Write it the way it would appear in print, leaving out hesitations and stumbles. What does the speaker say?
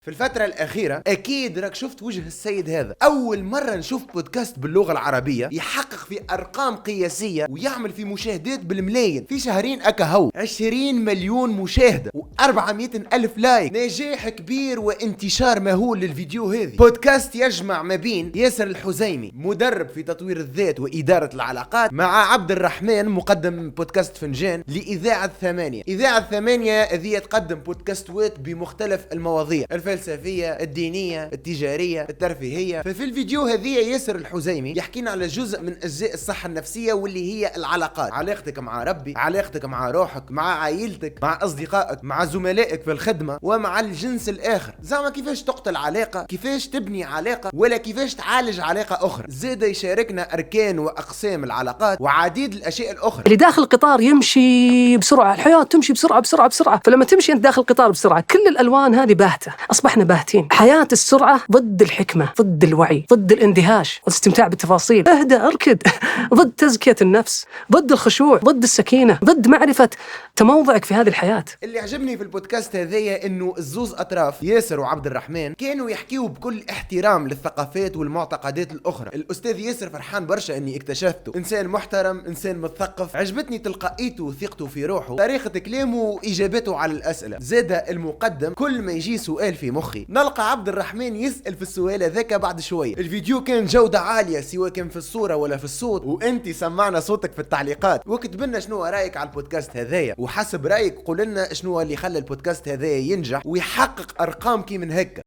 في الفترة الأخيرة أكيد راك شفت وجه السيد هذا. أول مرة نشوف بودكاست باللغة العربية يحقق في أرقام قياسية ويعمل في مشاهدات بالملايين في شهرين أكهو 20 مليون مشاهدة و400 ألف لايك. نجاح كبير وانتشار مهول للفيديو هذه. بودكاست يجمع ما بين ياسر الحزيمي مدرب في تطوير الذات وإدارة العلاقات مع عبد الرحمن مقدم بودكاست فنجان لإذاعة ثمانية. إذاعة ثمانية هذه تقدم بودكاستات بمختلف المواضيع الفلسفية، الدينية، التجارية، الترفيهية. ففي الفيديو هذه ياسر الحزيمي يحكينا على جزء من أجزاء الصحة النفسية واللي هي العلاقات، علاقتك مع ربي، علاقتك مع روحك، مع عائلتك، مع أصدقائك، مع زملائك في الخدمة، ومع الجنس الآخر. زعما كيفاش تقتل علاقة، كيفاش تبني علاقة، ولا كيفاش تعالج علاقة أخرى. زاد يشاركنا أركان وأقسام العلاقات وعديد الأشياء الأخرى. اللي داخل القطار يمشي بسرعة، الحياة تمشي بسرعة بسرعة بسرعة، فلما تمشي أنت داخل القطار بسرعة كل الألوان هذه باهتة، أصبحنا باهتين. حياة السرعة ضد الحكمة، ضد الوعي، ضد الاندهاش والاستمتاع بالتفاصيل. اهدأ، اركد. ضد تزكية النفس، ضد الخشوع، ضد السكينة، ضد معرفة تموضعك في هذه الحياة. اللي عجبني في البودكاست هذايا انه الزوز اطراف ياسر وعبد الرحمن كانوا يحكيوا بكل احترام للثقافات والمعتقدات الاخرى. الاستاذ ياسر فرحان برشا اني اكتشفته، انسان محترم، انسان مثقف. عجبتني تلقائيته وثقته في روحه، طريقة كلامه واجابته على الاسئلة. زاد المقدم كل ما يجي سؤال في مخي نلقى عبد الرحمن يسأل في السؤال هذاك بعد شوية. الفيديو كان جودة عالية سواء كان في الصورة ولا في الصوت، وانت سمعنا صوتك في التعليقات واكتب لنا شنو رايك على البودكاست هذايا، وحسب رايك قول لنا شنو اللي خلى البودكاست هذايا ينجح ويحقق ارقام كي من هكا.